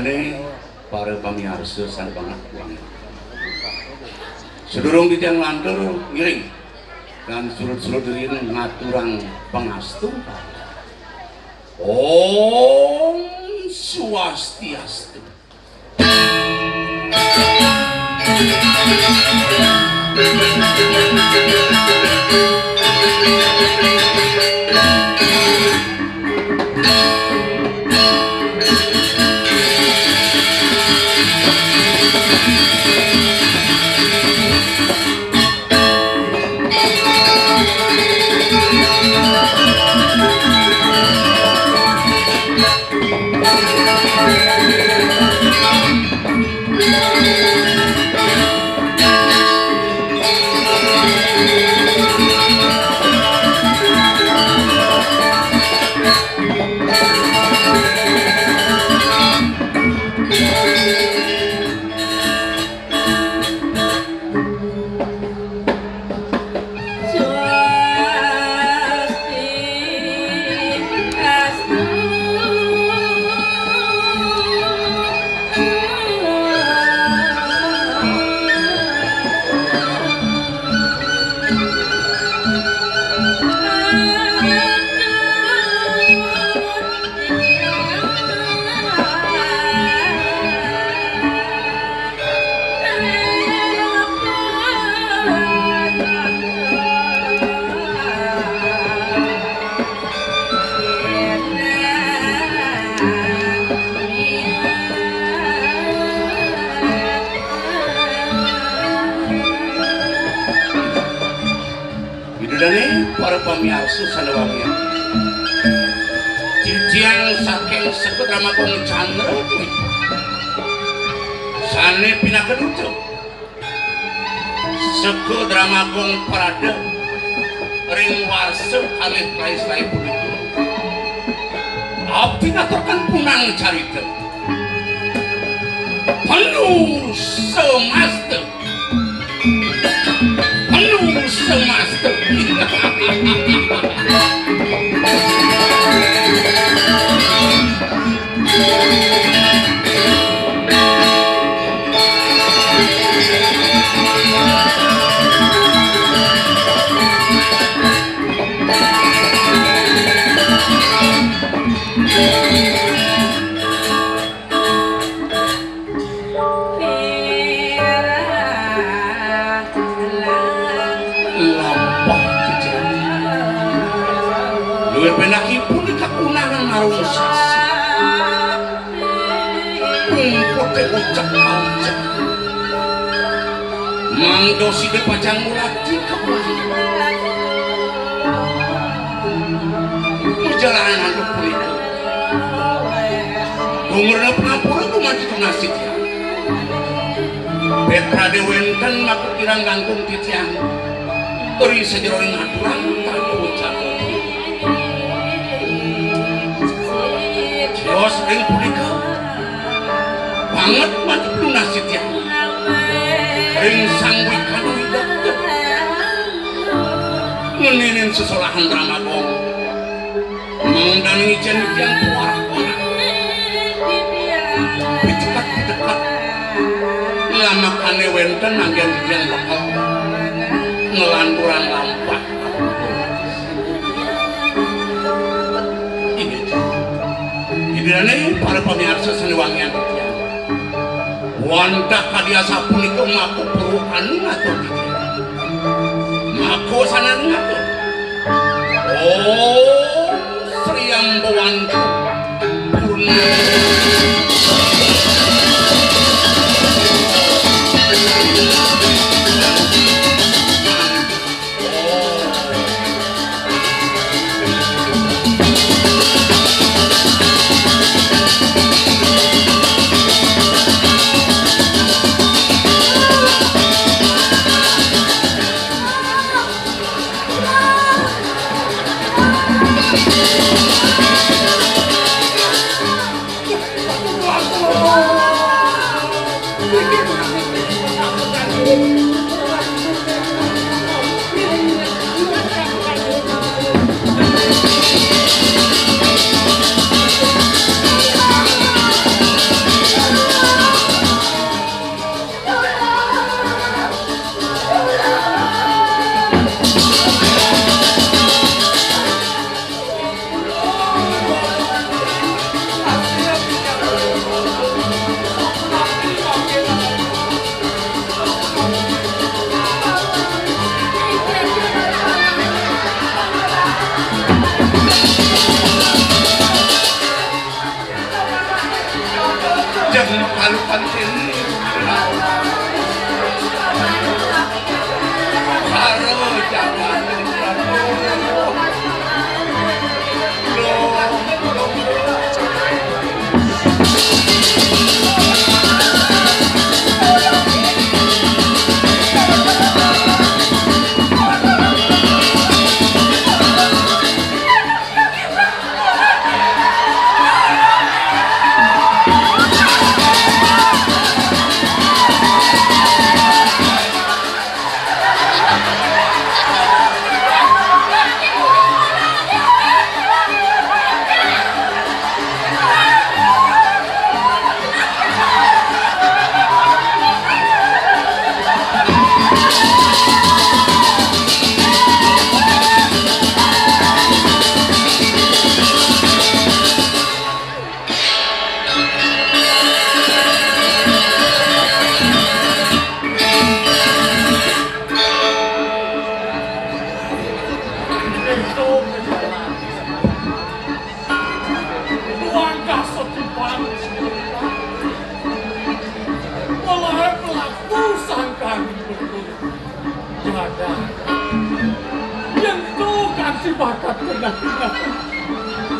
Ididane para pamirsa sanebangat wangi. Sedurung di tiang lantur ngiring dan surut-surut diriin ngaturang pangastu. Om Swastiastu. Para pamirsa sanewangian cijian saking sekut Ramakong Chandra sane pinakeducu sekut Ramakong Parada ring warsa kalih lai-lai punika abdi ngaturkan punang carita penuh semasta penakipun di kakunangan marung sasi umpote ucap kaucap mangdosi de pajang mulati kembali perjalanan ke punika umurna pengampura kumati tunasit ya Petra dewentan maku kirang gantung titian ori sejeroing aturan tanpa ucap Jos ring punika banget mati lunasit ya ring sangwi kanu hidup ngeninin sesolahan Ramakong mengundangi ijen yang puarah picekat lama kane wenten agen yang bakal ngelanturan lampak Idane para pamirsa sanewangian wanda kadia sapunika maku perukan ngatur maku sanan ngatur oh Sriambawanku purna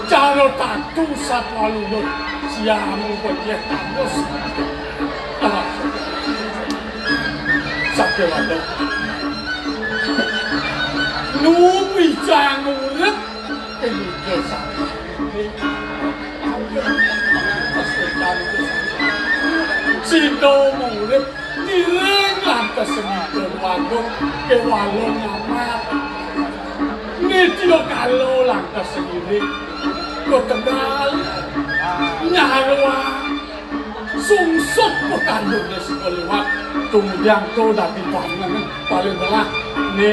Cara tatu satwa lulut siamu pediah tanus. Sakit waduh. Nubi jangan urip ini kisah. Cinta urip direng lantas seni waduh ke walon amat. Nitio kalau lantas sendiri. Kau tegal nyawa sungsut berkandung di sekolah kemudian kau dari bangunan paling belah ini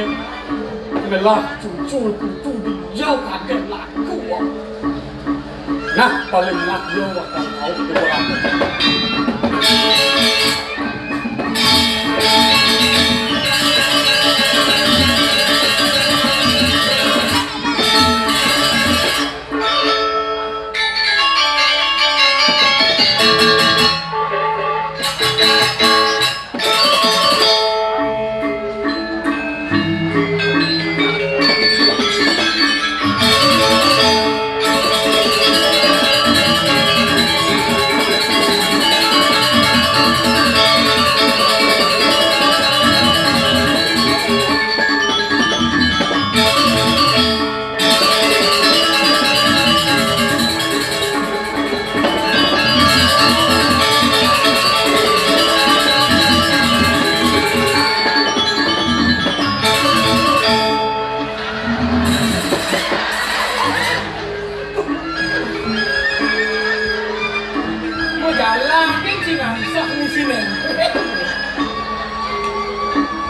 belah cucu kutu dijauh kakek laku nah paling belah dia waktu kau kebelah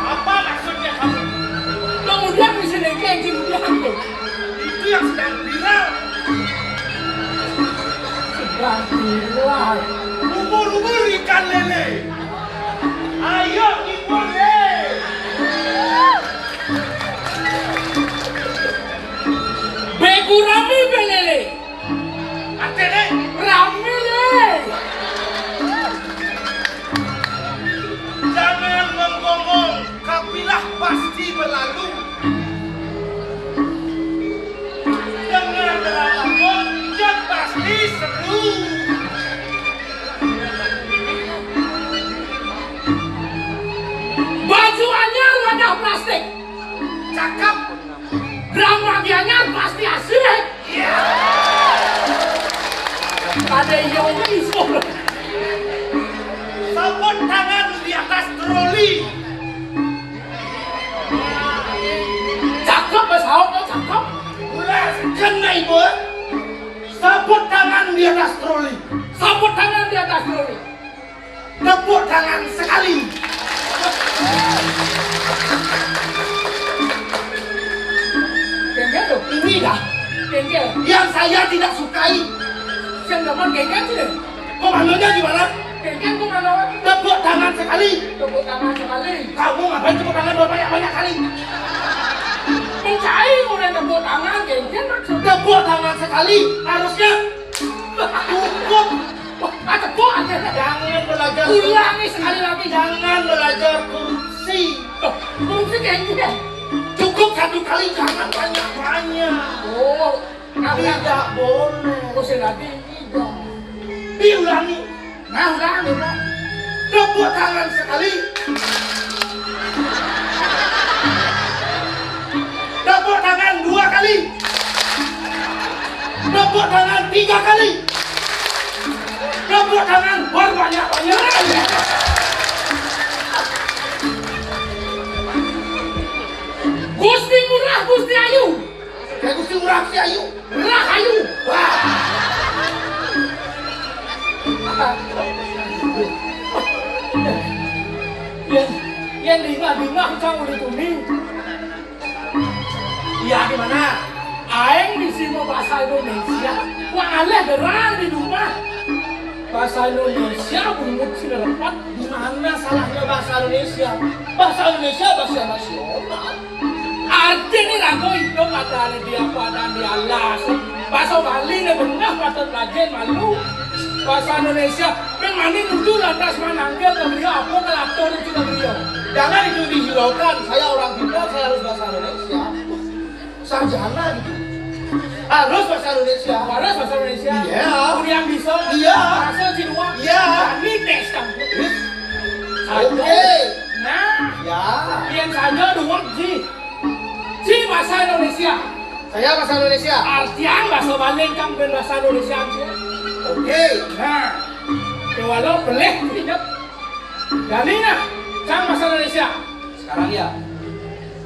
Apa maksudnya kamu? kemudian di sini kencing diambil Itu yang sedang viral. sedang viral Ubur-ubur ikan lele. Ayo impor deh. beku rami belele Ate deh. rami le Jangan menggonggong. Kapilah pasti berlalu. Dengan berlalu, yang pasti seru. baju anyar wadah plastik Cakep. drama anyar pasti asik ada yogi semua Sabun tangan di atas troli. cakep pesawat cakep Ulas kena ibu. Sabun tangan di atas troli. sabut tangan di atas lori Tepuk tangan sekali. kengkel tuh Ini dah kengkel yang saya tidak sukai. yang dapat kengkel sih deh Komandonya gimana? kengkel tuh mana Tepuk tangan sekali. tepuk tangan sekali Kamu ngapain tepuk tangan banyak-banyak kali? mencari mulai tepuk tangan kengkel maksudnya Tepuk tangan sekali. Harusnya cukup. tepuk aja Jangan belajar. ulangi sekali lagi Jangan belajar kursi. fungsi kengkel Cukup satu kali. Jangan banyak-banyak. oh Tidak boleh. kursi lagi ini dong Diulangi. nah ulangi lah Tepuk tangan sekali. Tepuk tangan 2 kali. Tepuk tangan 3 kali. Tepuk tangan berbanyak-banyak. Gusti murah Gusti ayu Ya Gusti Murah si Ayu. murah ayu Wah. yang lima cang udah kuning Iya gimana? aing di sini bahasa Indonesia wah aleh berang di rumah bahasa Indonesia bumut sih lepat Di mana salahnya bahasa Indonesia? Bahasa Indonesia bahasa nasional. artinya rago itu pada dia pada dia las bahasa Bali nih benar pada belajar malu bahasa Indonesia mani nuju lantas mananggil ke beliau apa kelaktor itu ke beliau Jangan itu dihiraukan. Saya orang pintar, saya harus bahasa Indonesia. Sarjana gitu. Harus bahasa Indonesia. Harus bahasa Indonesia. Iya. Yang bisa. Iya. Bahasa Cina. Iya. Ini tes kamu. Oke. Nah. Ya. Yang saja dua Ji. Ji bahasa Indonesia. Saya bahasa Indonesia. Artian bahasa Bali kamu ben bahasa Indonesia aja. Oke. Nah. Walau boleh tidak. Jadi nah, cang bahasa Indonesia. Sekarang ya.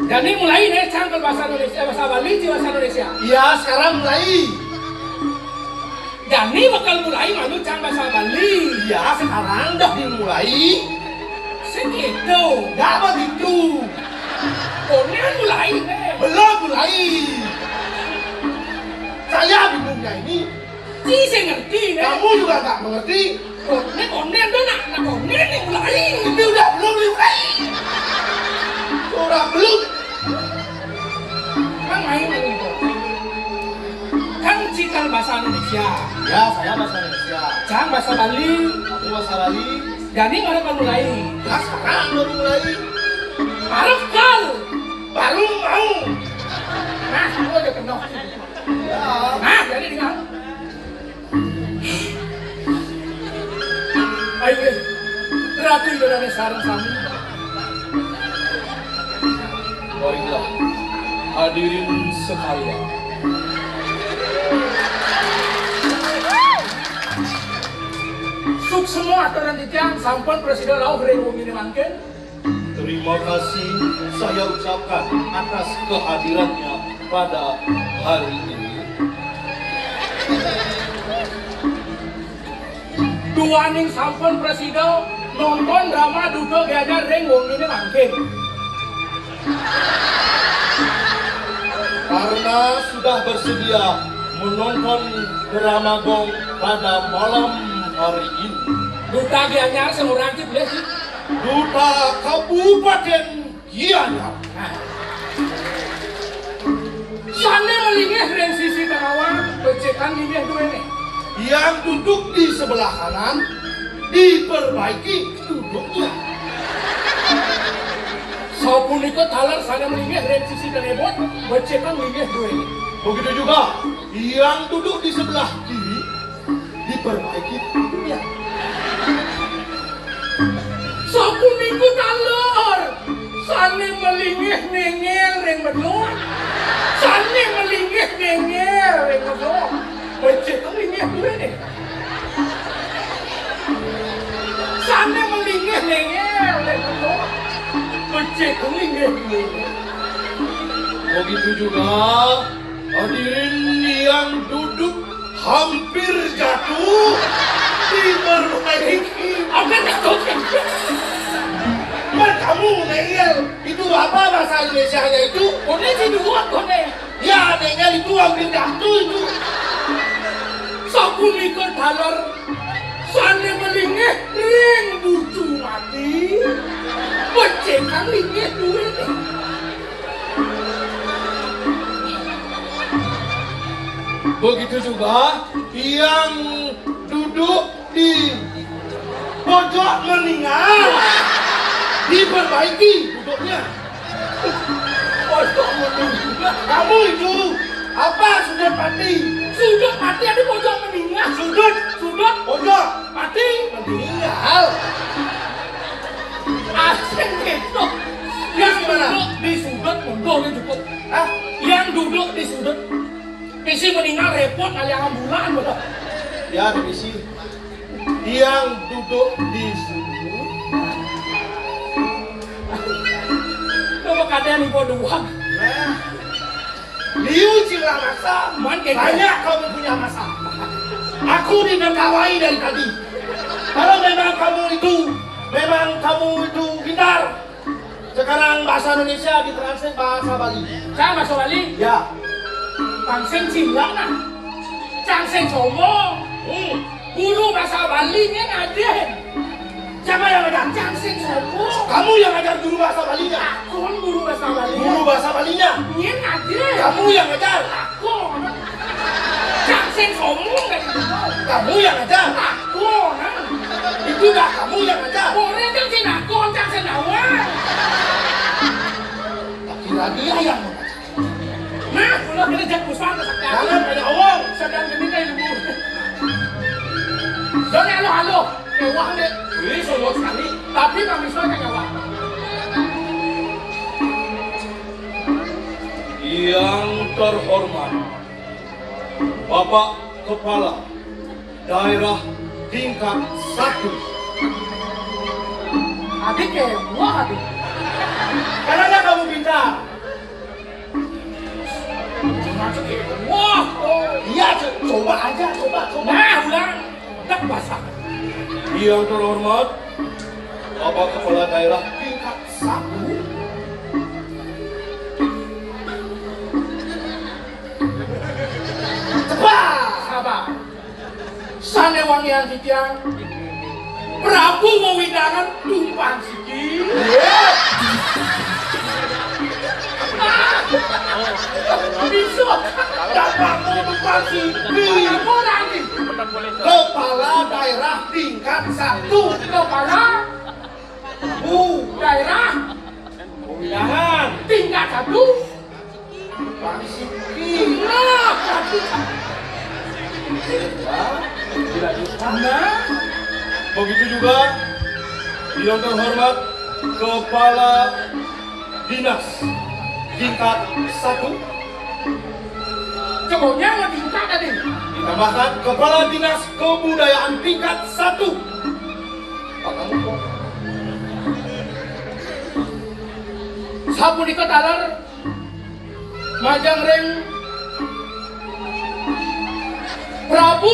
Jadi mulai nih cang ke bahasa Indonesia, bahasa Bali di bahasa Indonesia. Iya, sekarang mulai. Jadi bakal mulai malu cang bahasa Bali. Iya, sekarang udah dimulai. Segitu. Gak begitu. Konen mulai nih. Belum mulai. Saya bingungnya ini. Ji saya ngerti nih. Kamu juga gak mengerti. Konen tuh nak konen yang mulai. Ini udah belum dimulai. Udah belum. Kan main itu. Kan cikal bahasa Indonesia. Ya, saya bahasa Indonesia. Cang bahasa Bali. Aku bahasa Bali. Jadi mana kan mulai? Ya, sekarang baru mulai. Baru kal. Baru mau. Nah, lu udah kenal. Ya. Nah, jadi tinggal. Ayo, Ratu Indonesia sarang sami. Baiklah, hadirin sekalian. Suk semua aturan titian sampun presiden lau berenggung ini mangken. Terima kasih saya ucapkan atas kehadirannya pada hari ini. Dua ning sampun presiden nonton drama duduk diajar renggung ini mangken. Karena sudah bersedia menonton drama Gong pada malam hari ini, Duta Gianyar seorang ki boleh sih. Duta Kabupaten Gianyar Sana melingih ren sisi kawan becekan lingih dua ini. Yang duduk di sebelah kanan diperbaiki duduknya. Saupun ikut halar sana melingih ren sisi kenebot becekan lingih dua ini. Begitu juga yang duduk di sebelah kiri diperbaiki duduknya. Saupun ikut halar sana melingih nengel ren bedul. Sana melingih nengel ren bedul. Becekan lingih dua ini. Sana melingih nengel ren bedul. Becekan lingih dua ini. Begitu juga hadirin yang duduk hampir jatuh diperbaiki. Apa takut kan? Mas kamu nengel itu apa bahasa Indonesianya itu? Kone sih dua kone. Ya nengel itu hampir jatuh itu. Sapu ikut halar. Sana melingih ring bucu mati. Becekan lingih dua ini. Begitu juga yang duduk di pojok meninggal diperbaiki duduknya. Pojok meninggal. Kamu itu apa sudut mati? Sudut mati ada pojok meninggal. Sudut pojok Mati. meninggal. Asing gitu. Yang Gimana? duduk di sudut mundur cukup. Hah? Yang duduk di sudut. Isi meninggal repot kali ambulan betul. Ya divisi. Yang duduk di sudut. Coba kadang ibu doang. Nah, Liu Cila Masa, banyak kamu punya masalah. Aku ditertawai dari tadi. Kalau memang kamu itu pintar. Sekarang bahasa Indonesia ditranslate bahasa Bali. Saya masuk Bali. Ya. Tangseng Cinglang nah. Tangseng Somo. Guru bahasa Balinya ngajen. Siapa yang ngajar? Tangseng Somo. Kamu yang ngajar guru bahasa Balinya. Aku kan guru bahasa Bali. Guru bahasa Balinya. Dia ngajen. Kamu yang ngajar. Aku. Tangseng Somo dari dulu. Kamu yang ngajar. Aku nah. Itu dah kamu yang ngajar. Boleh tangseng aku, tangseng awal. Kira dia yang mengajar. Nah, lo kita jak pusat ke sakit. Jangan banyak omong. Sedang ketika ibu. Jangan halo. Mewah deh. Ini sungguh sekali. Tapi kami semua mewah. Yang terhormat, Bapak Kepala Daerah tingkat 1. Adik mewah adik. Karena kamu pintar. Masuk wah. Iya, coba aja, coba. Nah, ulang. Tak basah. Yang terhormat, Bapak Kepala Daerah tingkat 1. Sabar. Sanewangi yang titiang. Prabu mewidangan tumpang siki. Bisa. Dapat tumpang siki. Apa lagi? Kepala Daerah tingkat 1. Kepala daerah Pewilangan. tingkat 1. Tumpang siki. Nah, Tidak bisa. nah. Begitu juga yang terhormat Kepala Dinas tingkat 1. Cokonya lebih suka tadi. Ditambahkan Kepala Dinas Kebudayaan tingkat 1. Pak kamu kok? Sapu di ketalar majang reng Prabu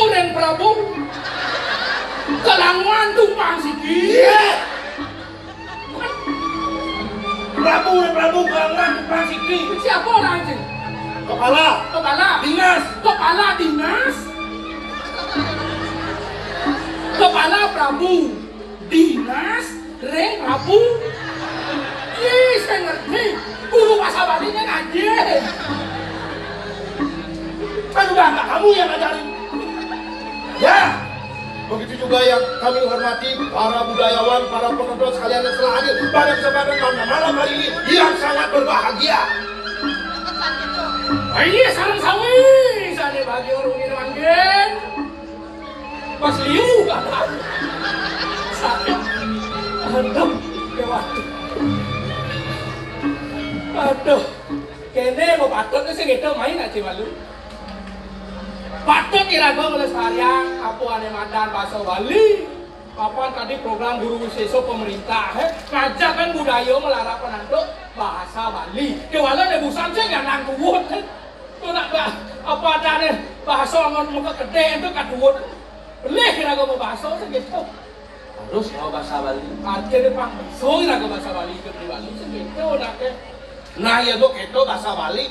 kelanguan tumpang siki. Prabu kelanguan tumpang siki. Siapa orang sih? Kepala Dinas. Kepala Prabu Dinas Reng Prabu. Ih, saya ngerti. Guru bahasa Balinya ngaji. Kan udah nggak kamu yang ngajarin. Ya, begitu juga yang kami hormati para budayawan, para penonton sekalian yang telah hadir pada kesempatan malam hari ini yang sangat berbahagia. Ini sarang sawi, sana bagi orang ini manggil. Pas liu kata. Sakit. Aduh, dewa. Aduh, kene mau patut sih gitu main aja malu. Patut irago melestarian apa ane madan bahasa Bali. Apa tadi program guru seso pemerintah ngajak kan budaya melarang penantuk bahasa Bali. Kewalan de busan sih nggak nangkuwut. Tuh nak apa ada nih bahasa ngon muka gede itu kaduwut. Boleh irago mau bahasa segitu. Harus mau bahasa Bali. Artinya pang so irago bahasa Bali ke Bali segitu nak ke. Nah ya dok itu bahasa Bali.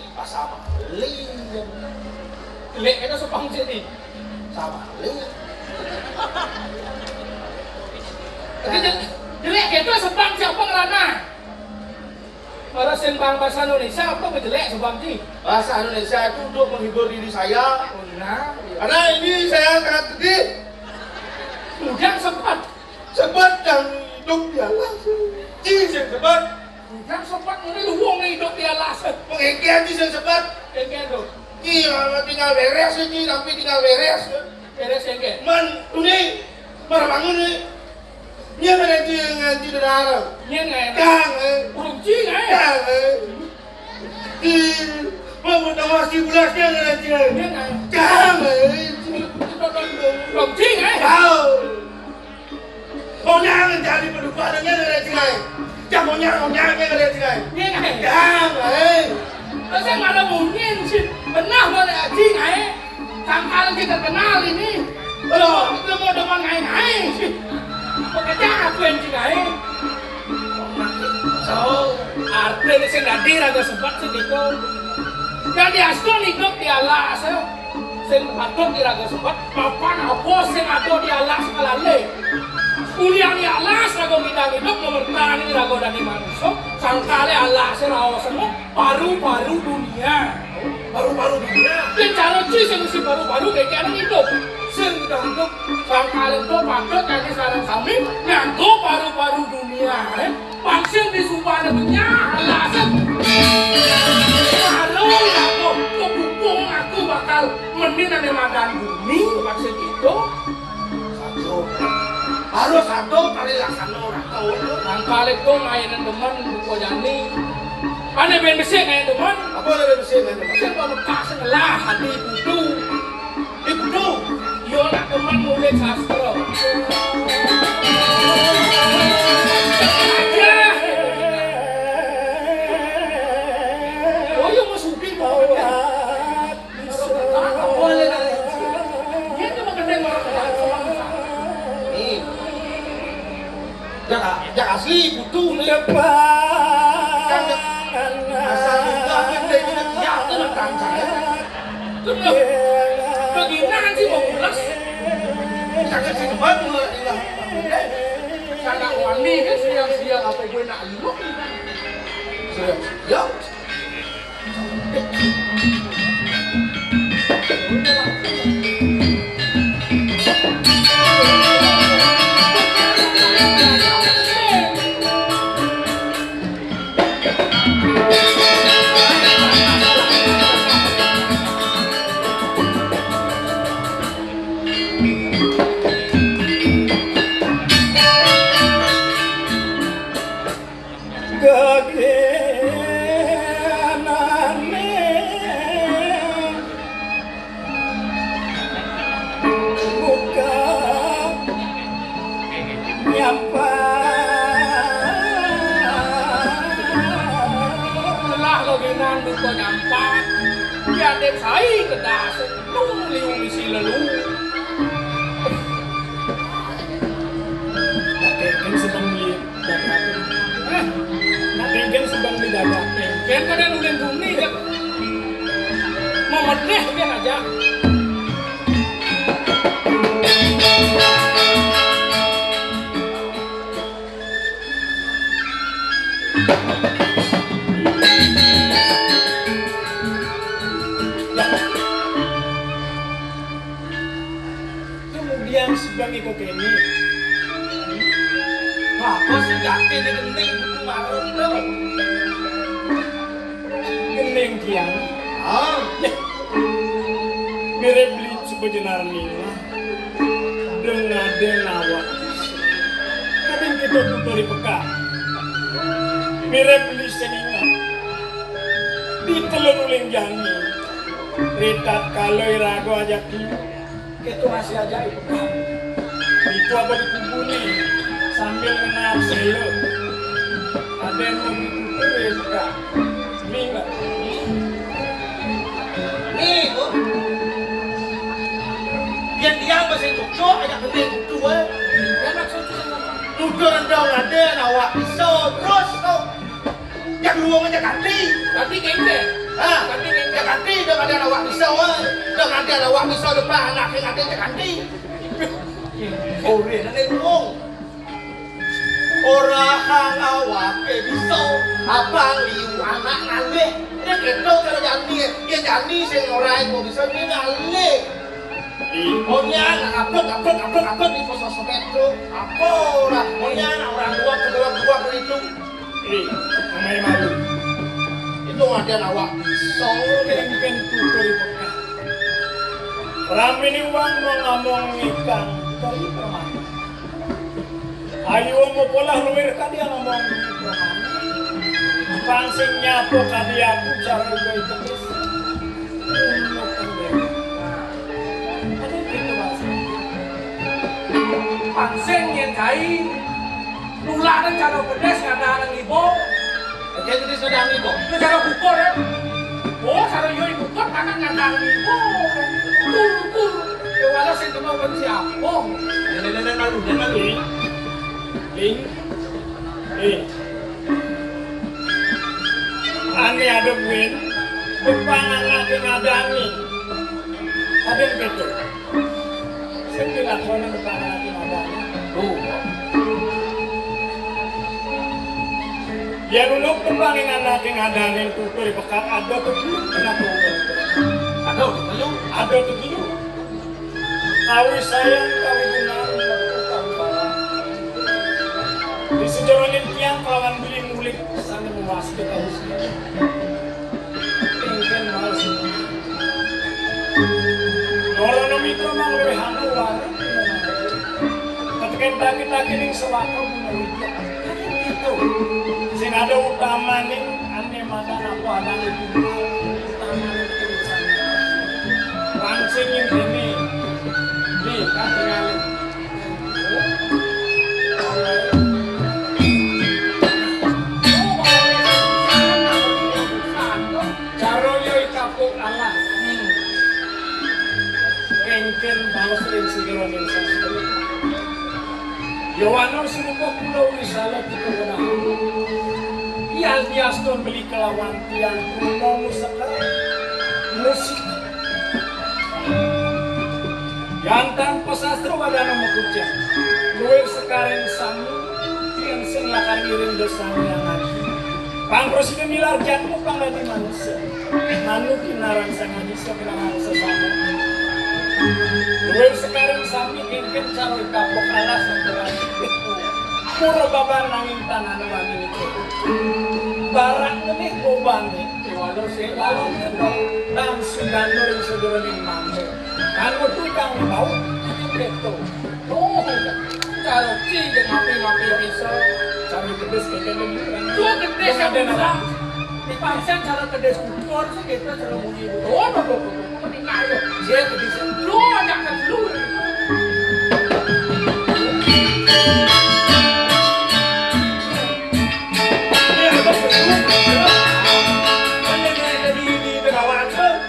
Lek itu sepang sini. Bahasa Bali. Jelek itu sebang siapa ngerana? Orang sembang bahasa Indonesia apa jelek sebang sih? Bahasa Indonesia itu untuk menghibur diri saya. Nah, Karena ini saya sangat sedih. udang sempat. Sebab yang hidup di alas. Sebab Udang sempat ini luwung nih hidup di alas. pengekian di sebab Kengke tuh. tinggal beres ini tapi tinggal beres. Beres kengke. Man, ini baru bangun nih. Nya ngaji darah. Nyen nggak? Kang, Urung cing kang. Di mau tawasi bulasnya ngaji. Nyen nggak? Kang, Urung cing kau. Maunya jadi pedukannya ngaji. Jamonya ngaji. Nyen nggak? Kang, Terus saya nggak ada mungkin sih. Benar mana cing Kang kita kenal ini. Lo mau depan ngai sih. Pekerjaan aku yang cikai. So, artinya saya nggak diraga sempat segitu. Nggak diasuh hidup di alas. Saya patut diraga sempat. Papan apa saya ngatur di alas kalale. Kuliah di alas raga bidang hidup nomor tani raga dari manusia. Sangkale alas rawa semua paru-paru dunia. paru-paru dunia. Dan cara sih mesti paru-paru kayak gini hidup. Sudah hidup sangkale itu patut jadi sarang kami nganggo paru-paru dunia. Vaksin disumpah ada banyak alasan. Paru ya kok nemenin ane makan bumi maksud itu. Satu. Harus satu kali laksana orang tahu. Nang kali itu ngainan teman buku jani. Ane ben besek ngain teman. Apa lebih bersih kan? Saya kalau kasih lah hati budu. Ibu. Yo nak teman mulai sastra. Oh yo masukin kau. Boleh dah. Dia tu mengendeng orang. Nih. Jak asli butuh nih. Asal juga kita ini siap dalam kancah. Bagaimana sih mau pulas? Jangan sih teman mulai. Karena wangi kan siang-siang apa gue nak lu? Serius. Ya. Kau nyampak, dia ada saya ke dasar, tung liu isi lalu. Nakengken sedang beli dadakan. Nakengken sedang beli dadakan. Kan kadang udah bumi kan, mau medeh dia aja. Kemudian sebagai kokeni, Apa sih yakin ini penting butuh marun tuh. geneng kiang, Ah, mirip beli sebejenar nila dengan denawak. Kadang kita tutori peka, mirip beli seninga di telur uling jani. Ritat kalau irago aja itu masih aja peka. Itu apa di kubu nih sambil menang selo. Ada yang mau dituturin peka. Seminggu. nih kok. Diam masih tutup, ajak penting tutup eh. Kan maksudnya Tutup rendang ada awak pisau terus tuh. Yang luang aja ganti. tapi kengke, Ah, dia ganti dengan ada awak pisau eh. Dengan ada awak pisau depan anak yang ada dia ganti. Oh, dia nanti ngomong. Orang hang awak ke pisau, abang liu anak ngalih. Dia gitu kalau janji, dia janji sih orang yang bisa dia ngalih. Ohnya apa di pos itu apa orang ohnya orang dua itu Ini namanya malu. itu ada awak pisau Kengken tutori peka. Rame ni uang mau ngomong ikan dari permana. Ayo mau pola lumir dia ngomong permana. Pangsing nyapo kadi aku cara gue itu guys. Ada gitu mas. pangseng yang kain, nularan cara pedas nggak ada orang ibu, jadi itu sedang itu itu cara pukul ya. Oh, cara yoi pukul karena nggak ada orang ibu, pukul. Ya walau sih teman siapa? dan lalu Ling. Ani ada buin. Depanan lagi ngadani. Ada yang gitu. Saya lakukan depanan lagi ngadani. Ya nunuk tembangin anak yang ngadani tutur di pekat ada tuh kenapa? Ada tuh dulu. Kawi sayang, kawi benar, kawi parah. Di sejoronin tiang kawan beli mulik sana mewaspi tahu sih. Kengken mahal sih. daki-daki ning sewako menuju itu sing ada utama ning ane makan aku ada itu utama tulisan langsing ini nih kan tinggal Caroyo ikapuk Allah Engken balas rin siguro din sa sila Yowanor sinubok pulau risalah di kebenaran Ial diaston beli kelawan tiang pulau musaka musik Yantan pasastro wadana makucya Luwir sekarang samu Tiang sing lakar iring dosanya yang lagi Pang-prosiden milar janmu pangladi manusia Manu kinaran sangat bisa kenangan sesama Luwir sekarang sami ingin cari kapok alas untuk Puro babar nanging tanah wangi itu Barang ini obani Walau sekalong itu Dan sudah nurin saudara yang mampu Kanu tukang bau Itu Oh Kalau cijeng mapi-mapi bisa Cari kedes kekendeng Dua kedes yang bisa Di pasang cara kedes ukur Kita cara bunyi Oh Dia kedes Lu jangan lu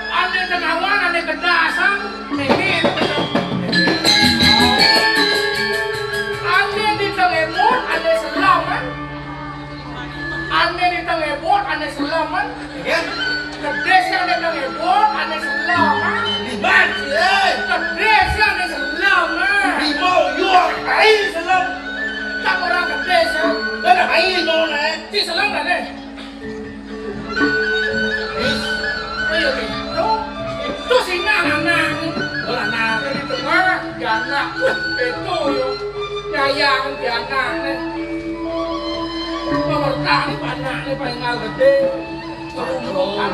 Ane tenawan, ane kedasan Ane ditengemot, ane selaman Ane ditengemot, ane selaman Kedesnya ane ditengemot, ane selaman Kedesnya ane selaman Tak orang kedesnya Si selam kan eh Ayo gitu Itu si nang-nang Nang di tengah Jana Itu yuk Nyayang jana Pemertani panaknya paling gede Kerumukan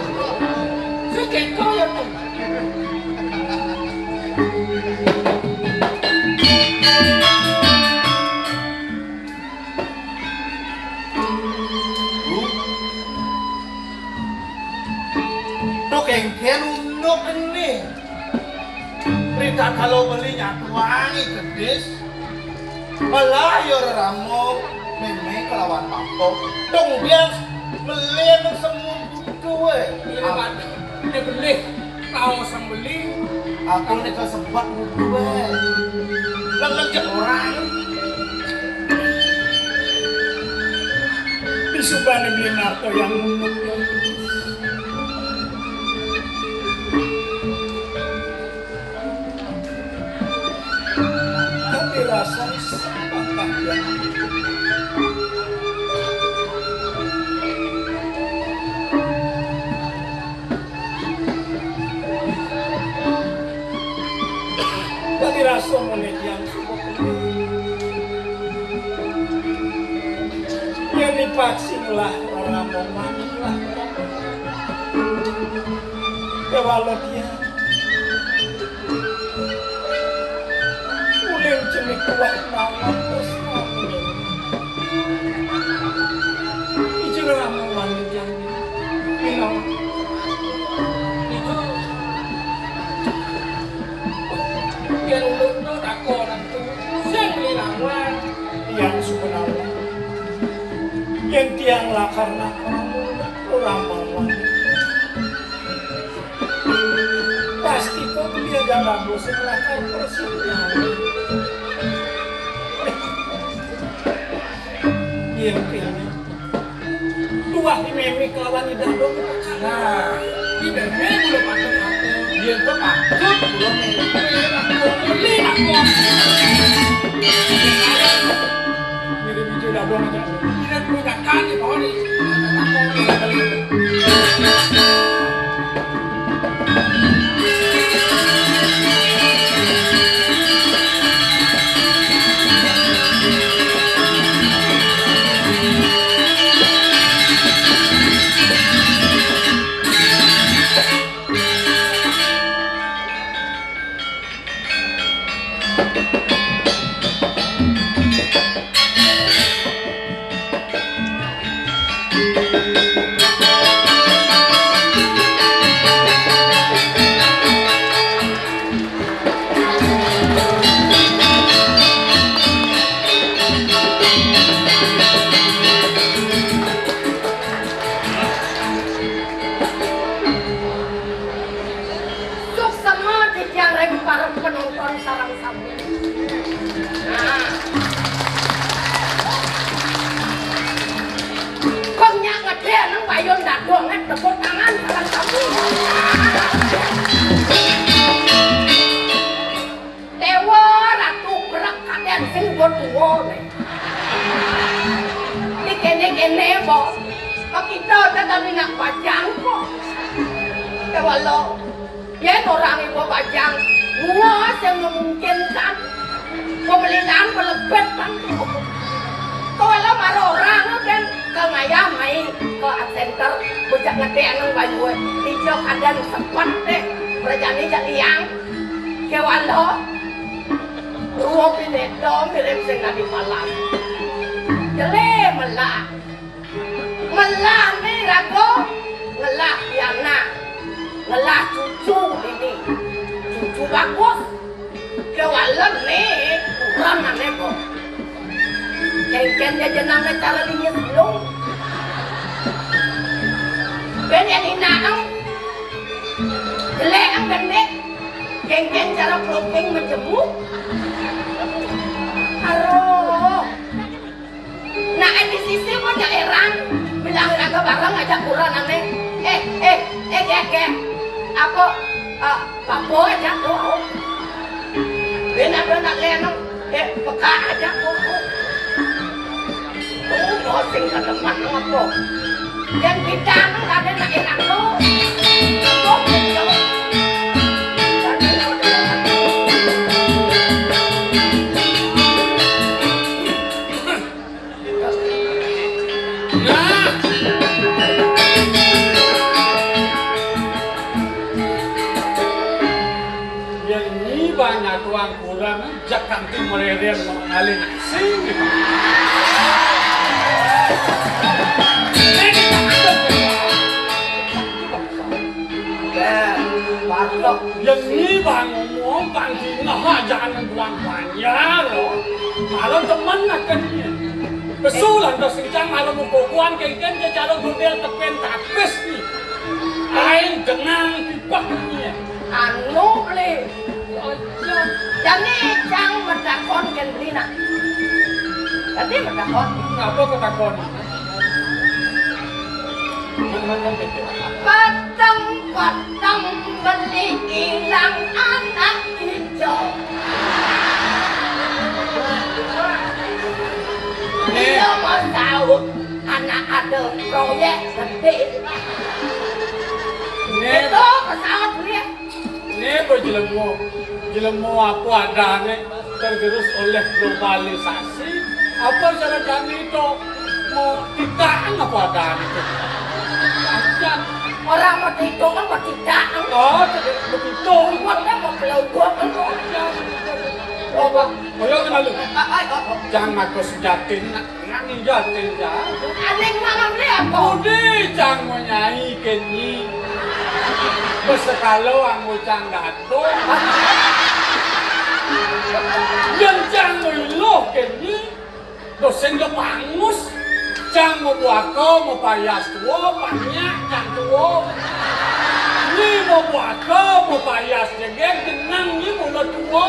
Segitu ya tuh Kengken unuk ini Rita kalau belinya tuangi gedis Malah ya ramo Memang kelawan mampok Dong dia beli yang semua butuh Ini beli Kau sang beli Aku ini kesempat butuh Lengkep orang Bisubane beli narto yang unuk Rasa apakah yang Tadi rasa menit yang cukup yang dipaksin lah orang mau mandi lah kewalau dia cemik kuat malam terus ijeng ramuan yang minum itu yang lu tak orang tu sing ramuan yang sebenarnya yang tiang lah karena ramuan pasti kau dia jangan bosan lakar persidangan yang pilih tuah di memi kelawan di dado nah di memi belum patut aku dia tuh patut belum memi aku mirip biji dado aja mirip budak kan di bawah nih tepuk tangan dengan kamu. Dewa ratu berak kalian sing tua nih. Ini kene bos. Kita tetap nak pajang kok. Kalau ya orang ibu pajang, semua yang memungkinkan pemeliharaan pelebet kan. Kalau marah orang kan kengayam main ke center bocah ngedek nang baju hijau kadan sempat deh berjani jadi yang kewalo ruang pindah dom film sing di malam jele melah nih rago ngelah Diana ngelah cucu ini cucu bagus kewalo nih kurang aneh kok kengken dia jenang cara dia sebelum ben yang inaang jelek ang gendek kengken cara pelukeng menjemuk aroh nah di sisi pun ya erang bilang raga barang aja kurang aneh aku papo aja tuh ben ada nak lenong peka aja tuh bossing ka naman ako. Yan bidang ada na ilang to. Yang ini banyak tuang kurang, jangan tu mereka mengalih sini. Yang ini bang ngomong bang di nah jangan buang banyak loh. Kalau teman nak kena kesulan tu sejak malam bukuan kengken cara model tepen tapis ni. Ain dengang pipak ni. Anu le. Jadi jangan mendakon kendrina. Tadi mendakon. Apa ketakon? Patang beli hilang anak hijau. Dia mau tahu anak ada proyek gede. Itu pesawat dia. Ini jelemu apa adanya tergerus oleh globalisasi. Apa cara kami itu mau ditahan apa adanya itu? Orang mau dihitung kan mau tidak. Oh, begitu. Uangnya mau belauan kan. Apa? Ayo kenal lu. Jangan aku sejatin, nangis jatin ya. Aneh mana beli apa? Udah jangan menyanyi kenyi. Besekalo ang ucang dato. Yang jangan lo kenyi. Dosen lo pangus. Jangan mau buako, mau payas tua, banyak jangan tua. Ni mau buako, mau payas jengeng, tenang ni mau tua.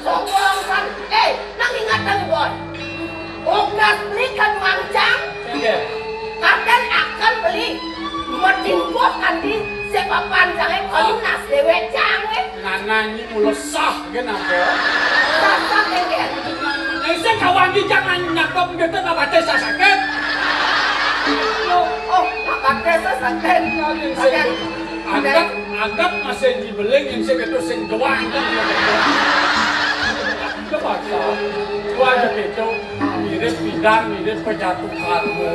Sombongkan, nang ingatan boy. Ugas belikan mancang. Kalian akan beli medingkos andi sepak panjangnya kolunas dewe canggih. Nana ini mulut sah kenapa? Sah kengen. Saya kawan di jangan nyakap gitu nggak desa sakit. Oh, nggak desa sakit. Agak masih dibeling yang saya itu sing doang kan. Coba gua ada itu mirip bidan mirip penjatuh karbo.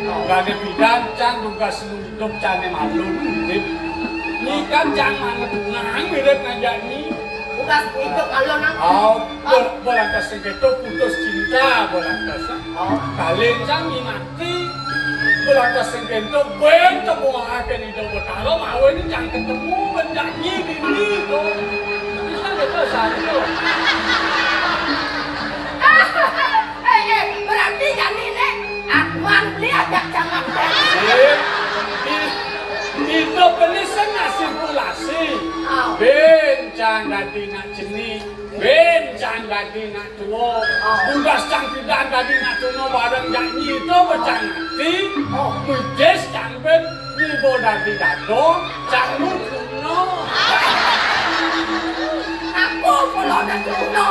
Gak ada bidan can juga hidup cane malu mirip. Ini kan jangan nang mirip ngajak ni. Bukan itu kalau nang. Oh, bolantas itu putus cinta bolantas. Oh, kalian jangan mati. Bolantas itu bentuk akan hidup bertalo mau ini jangan ketemu menjanji gini tuh. Bisa gitu satu. Berarti jadi nih Adwan beli ada jangan itu penulisan sirkulasi. Oh. Ben can dadi nak jenih, ben can dadi nak tua, unggas can tidak dadi nak tua bareng nyanyi itu becan nanti, mujes can ben nibo dadi dado, can mutuno. Aku kalau ada tuno,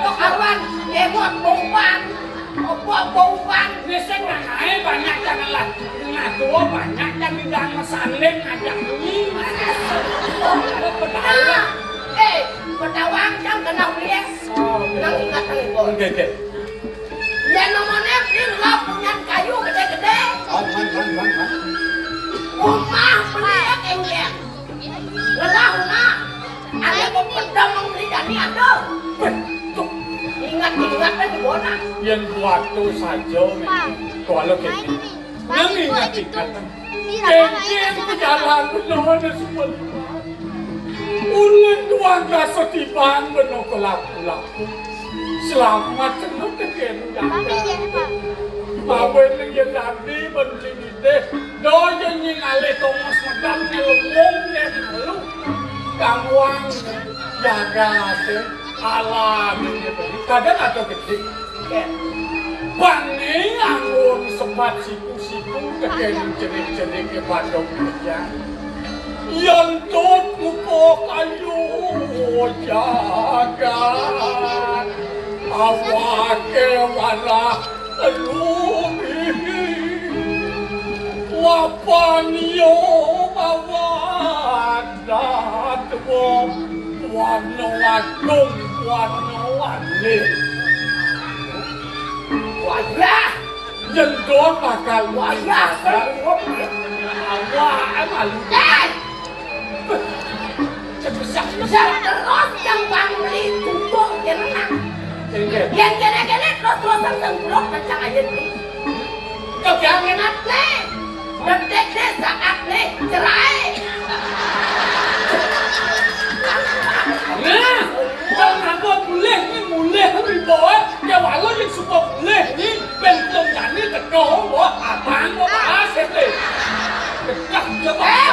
lo kawan jemot bumpan, opo bumpan. Biasanya nganai banyak jangan lah, nak tua banyak yang tidak ngesaling ngajak ini. Pedawang jam kenal dia. Nang ingat nang ibu. Oke. Ya nomornya di lo punya kayu gede-gede. Rumah punya kengkeng. Lelah rumah. Ada pedang membeli dani ada. Ingat-ingat di bona. Yang buat tu saja kalau gitu. Yang ingat-ingat. Kengkeng berjalan benar semua. Ulen tuan rasa tiban benar kelaku-laku. Selamat senang kekendak. Bawen yang nanti berdiri deh. Doa yang alih Thomas Madam ngelomong malu. Gangguan jaga deh. Alam kadang atau gede. Bani anggun sempat siku-siku kekendak jenik-jenik ke badok kerja. Yang tutup kayu jagat awak kewana lumi wapanyo mawadat wano agung wano alit Wajah. jendol bakal Wajah. awak malu Jangan terus yang bangli tutup jenang. Yang kene-kene terus-terusan sengkrok kencang aja nih. Jangan ate. Dedek desa ate cerai. Nah, jangan boleh ni boleh ni boy. Ya walau yang suka boleh ni bentuk jadi tekong boy. Abang boy asyik ni.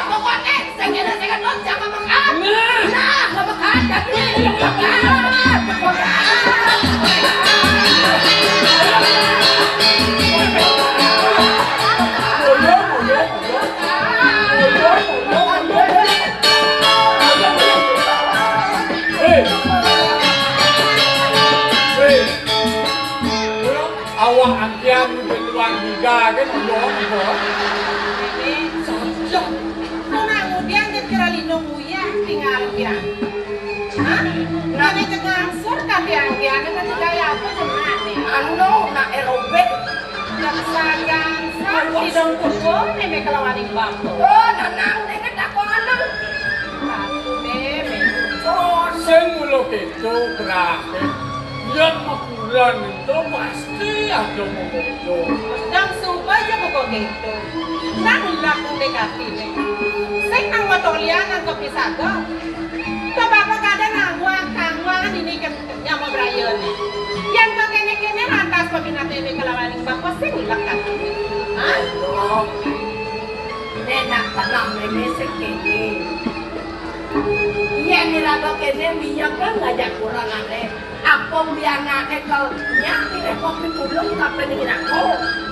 Pokoknya saya terus jangan makan. Nah, nggak makan tapi makan. Awak angkian beruang tiga kan boy. Pirang. Hah? Nani tegangsur tapi anggian kan gaya apa cuman nih. Anu nak aerobik. Gangsur di dong kubur nih kelawaning bambu. Oh, nanang dengan aku anak. Bebe. Oh, Semula itu berakhir. Yang makulan itu pasti ada momentum. Dang supaya pokok gitu. Nang laku dekati nih. Saya nang matolian nang kepisaga. Bapak kadang ngangwang ini yang mau berayon nih. Yang kene lantas pembina TV kelawaning bapak sih ngilangkan. Hah? nenak tenang ini sekini. Iya niraga kene minyak kan ngajak kurang aneh. Apa biana kalau nyaki repot ditulung tapi nih aku.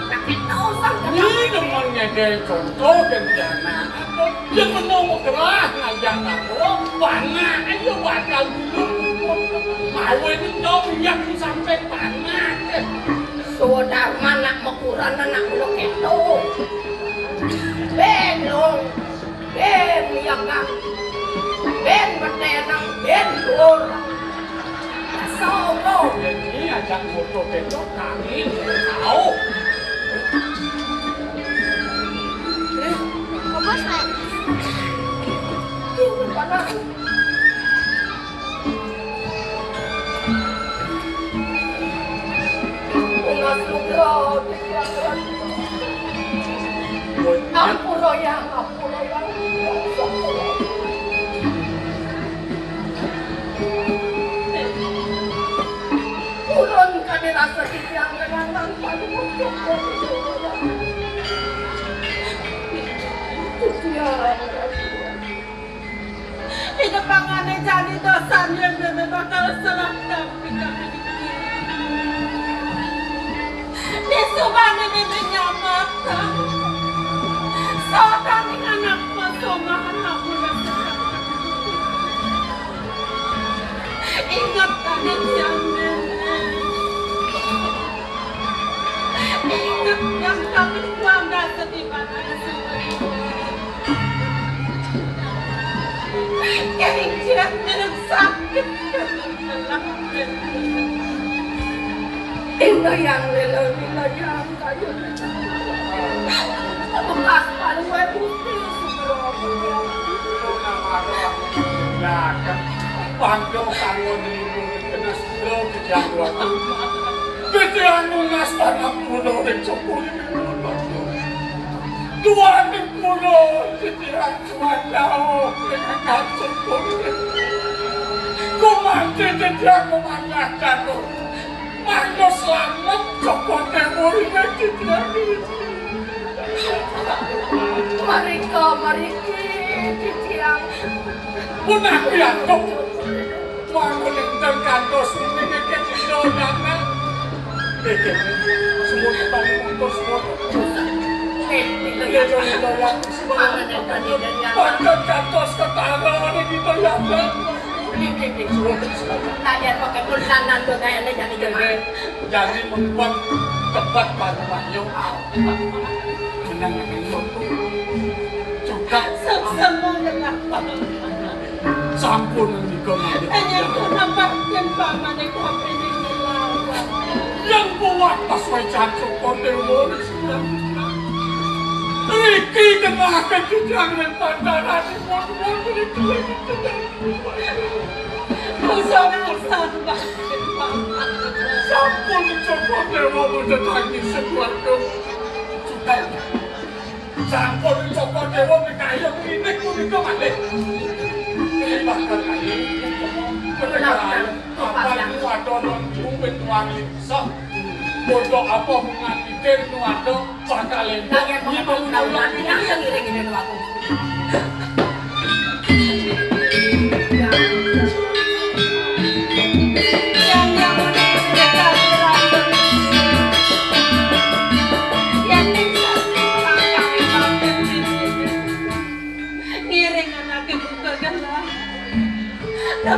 Nak itu sang Ini namanya dia contoh bencana. Dia menunggu keras ngajak aku. Panah aja bakal dulu. Mau ini dong yang sampai panah. Saudara mana makuran anak bulok itu. Ben long, ben yang kan, ben bertenang, ben lur. Sobo. Jadi ajak foto besok kami tahu. Bos, Nek. Mana? Ulas lugro, Ampuroyang. Turun ka nila sa tigang nanang pagmutok ko. Pinapangane jadi dosanya bebe bakal salah tapi kami disubane bebe nyamata sokan anak masomahan aku ingat tadi yang ingat yang kami bangga setibanya Keinginan minum sakit Ino yang lelo yang kayu bekas paling gue putih Nah, kan panggil kangen ibu kena sebelum kejauhan. Kejauhan ngastan aku dari cokuli dua minggu kejauhan cuma jauh dengan cokuli. Ku mati kejauhan memanahkan Mano selamat cokoli murid kejauhan Mariki Ciciang Punah pianto Mano lintang kantos ini kejauhan semua kita untuk semua Panjang kantos ketara kita yang Kalian pakai pulsanan tuh kayaknya jadi membuat tempat pada Wahyu menangani juga sama dengan sampun hanya nampak dan paman yang ini melawan yang kuat pas wajan cokot dewa Riki kena kejang dan pandaran Usang-usang sampun cokot dewa mendatangi sekeluarga juga sampun cokot dewa berkayang ini kunika malik ini bahkan lagi pendekaan kapal wadonon bumit wangi sok bodoh apa mengantikan nuado bakal Kalian pakai pulsanan yang ngiring-ngiring aku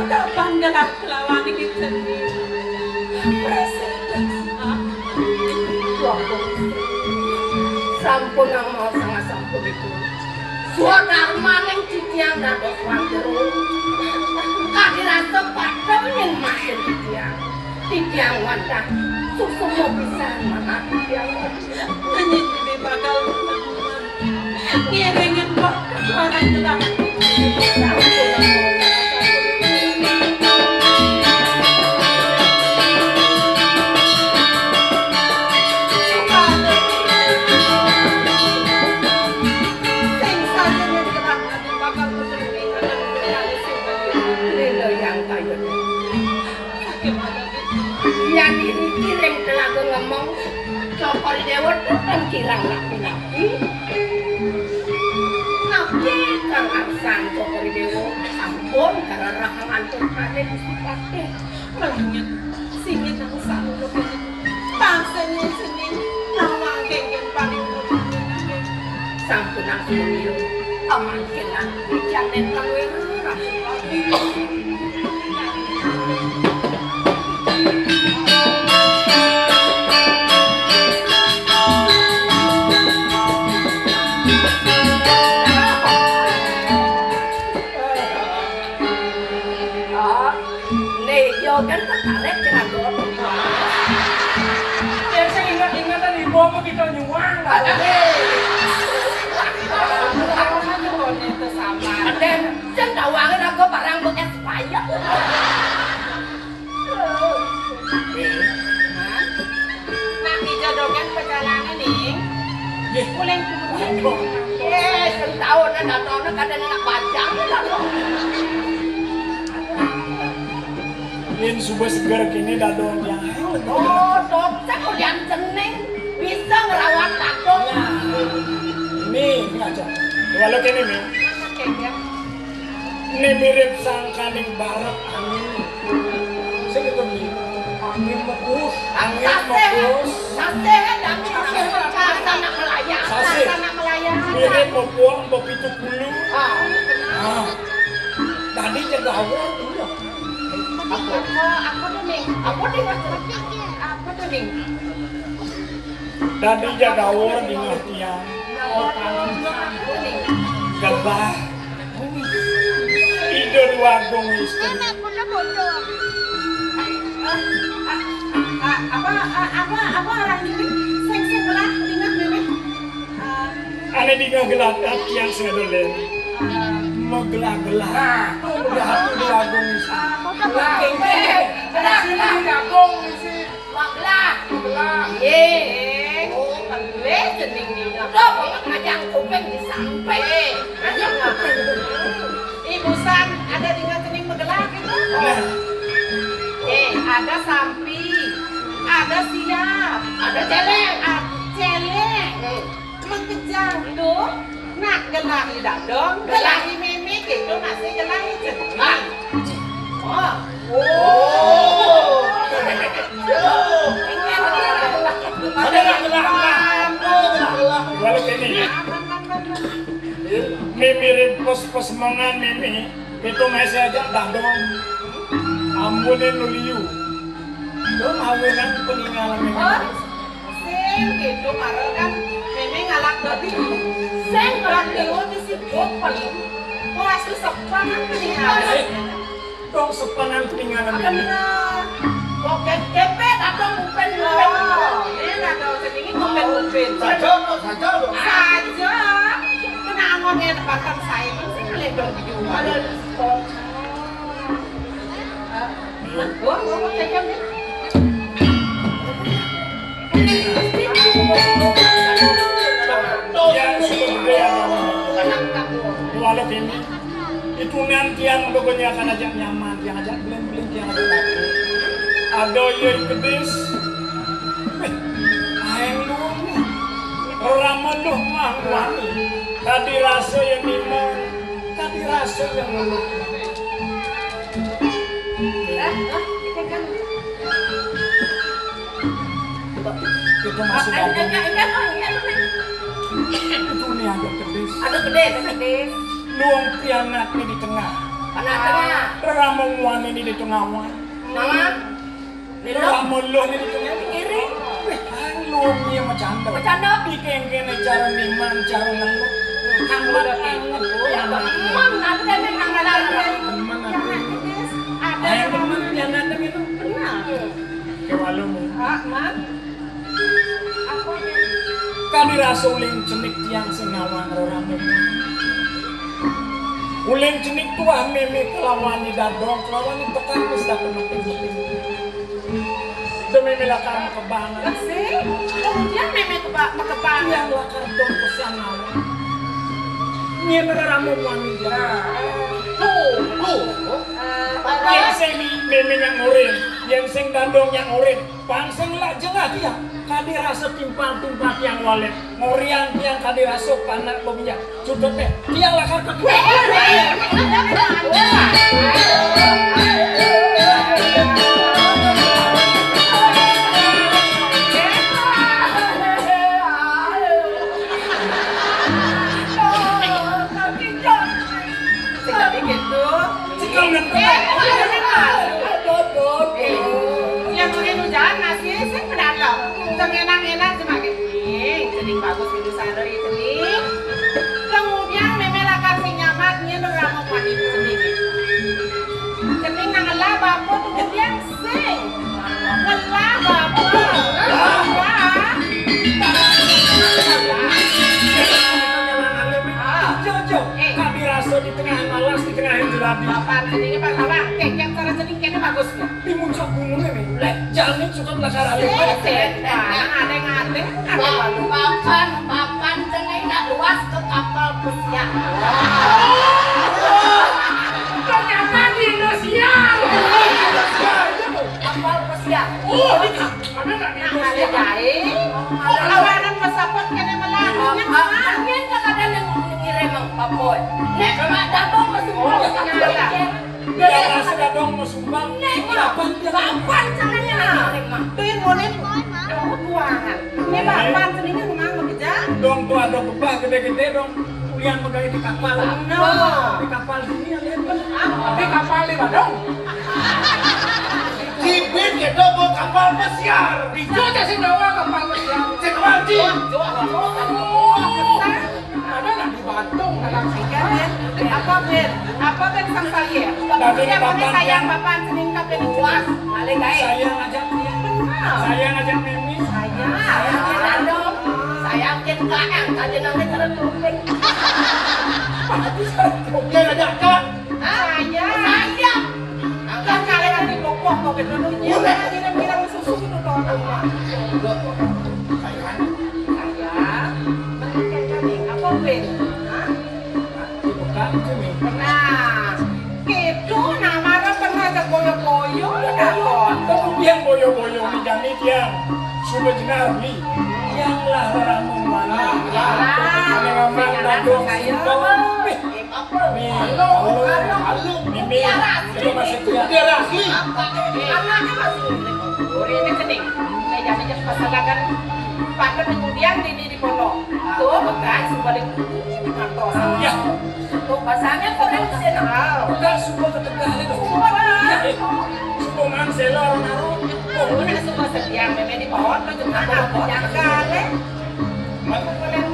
Kapan gelap lawan kita sampun ang mau sangat sampun itu suara maning ciciang dados wanderu kadiran tempat pengen makin ciciang wandah susu mau bisa mana ciciang hanya jadi bakal ngiringin orang gelap sampun ang mau yang dikirim telaga ngomong cokol dewa kan kirang napi-napi napi kang aksan cokol dewa sampun karena rahang antur kade disipake melangit singit ang salulog tangsanin senin nawang genggen paling sampun ang sumil amankinan janen kang wira kan tertarik dengan dua ya saya ingat-ingatan ibu apa kita nyuang lah itu sama dan saya tawangan aku barang bekas payah nanti jodohkan perjalanan nih pulang setahun dan tahun kadang anak panjang Ini subuh segar kini dadon yang oh dokter kuliah cening bisa ngerawat takut ini aja walau kini nih Ini mirip sangkaning barat angin. Sing ketemu angin mekus, angin mekus. Sase dan sana melayang. Sase. Sana melayang. Mirip membuang bepitu bulu. Ah. Tadi jaga awal iya. Aku dening. Apa di Aku dening. Tadi jaga awal di ngertian. Aku dening. Gabah. Ide dua gong istri. Apa orang ini? Sing belah ingat bebek. Ane di ngagelakat yang sedolen. Megelah-gelah. Udah hatu dua gong istri. Ibu San, ada dengan cening megelak itu? Nah, Ada sampi, ada siap, ada celeng, mengejang tuh, nak gelahi dadong, gelahi meme gitu, masih gelahi cening. Oh. walau ini mirip pos-pos mangan mimi itu masih aja dadong ambunin nuliu lo mawinan peninggalan mimi Sing gitu karena kan meme ngalak dadi. Sing ngalak dewa di situ paling. Kelas tu sepan peninggalan. dong sepanan peninggalan mimi Oke, kepet atau mupen. Ini nggak tahu sedikit mungkin. Saja dong. Saja. Kena angonnya tempatan saya itu sih melendong di rumah. Gua kayaknya nih. ya sebenarnya walau ini itu nantian pokoknya akan ajak nyaman yang ajak bling-bling yang ajak laku ada yang kedis aeng lu ramen lu mangwani tadi rasa yang nimon tadi rasa yang ngeluh itu masih ada itu nih agak kedis Ada gede. luang pianak nih di tengah Tengah. ramen wani nih di tengah wan Nama? ramen lu nih di tengah Kiri. luang dia macanda Macanda? dikengkene cara niman cara ngeluh Anggur anget. Ya, emang nanti memang ada. teman aku ayo teman pianak itu kewalumu Man. Apa ya? kali rasa uling cenik tiang singawang ramen uling cenik tuah meme kelawan di dadong kelawan di tekan wis dak penting-penting demi melakar kebangan Sih. Kemudian meme kebang. yang lakar dong pesan awak nyen ramu wanita yang sing meme yang urin yang sing dadong yang urin pangsing lah jengah dia kadi rasa timpang-timpang yang walet ngorian yang kadi rasa panak lominya cudotnya dia lakar kedua Sekali gitu. cikal dan Yang mungkin hujan masih sih mendatang. Enak-enak cuma gini. Jadi bagus itu sana itu nih. Kemudian meme lakar sing nyamatnya orang mau mandi sendiri. Jadi nangala bapak tuh kemudian sing. Ngelah bapak. Jojo, kami rasa di tengah malas, di tengah jelati. Bapak sendiri Pak Bawang, kek cara seding kene bagus nih. Di muncul gunung ini, lek jalan suka belakar alim. Ngade-ngade. Papan cening nak luas ke kapal pesiar. Ternyata di Indonesia. Kapal pesiar. Oh, ini mana nak di Ngade jae. Awanan pesapot kene melang. Angin kadang yang ngirim ang papoy. Nek mak datang masuk sumbang. Kapan caranya? Tuh yang monet petualangan. Ini bapak seningnya memang bekerja. Dong tuh ada bebah gede-gede dong. Kuliah megah di kapal. No. Di kapal sini yang lihat kan. Tapi kapal di Badung. Cipin gitu mau kapal pesiar. Itu aja sih bawa kapal pesiar. Cek wajib. Ada nggak di Badung dalam Apa Ben sang saya? Tapi Dia boleh bapak sayang yang- bapak sening kapan kuas. Male gae. Saya ngajak dia. Saya ngajak Mimi. Saya ken kaang saja nang terus tuping. Dia ngajak kak. Saya. Kan kalian di pokok kok gitu dulunya. Dia bilang susu itu doang. Saya. Mending kami apa Ben? Bukan itu nih. Nah, gitu nama pernah ada boyo-boyo ya kon. Kemudian boyo-boyo di jami dia. Sudah jenar nih. Yang lah orang mana. Ane ngamang dadong simpel. Nih, halo. Mimi, itu masih dia. Dia rasli. Anaknya masih ini cening. Saya jadi pasangan pakai kemudian di pondok. Tuh bekas sebalik di kantor. Ya, Tuh pasangnya konvensional. udah semua ketegal itu. Semua man selor naruh. Oh, ini semua sedia memang di bawah tuh juga yang kale. Mana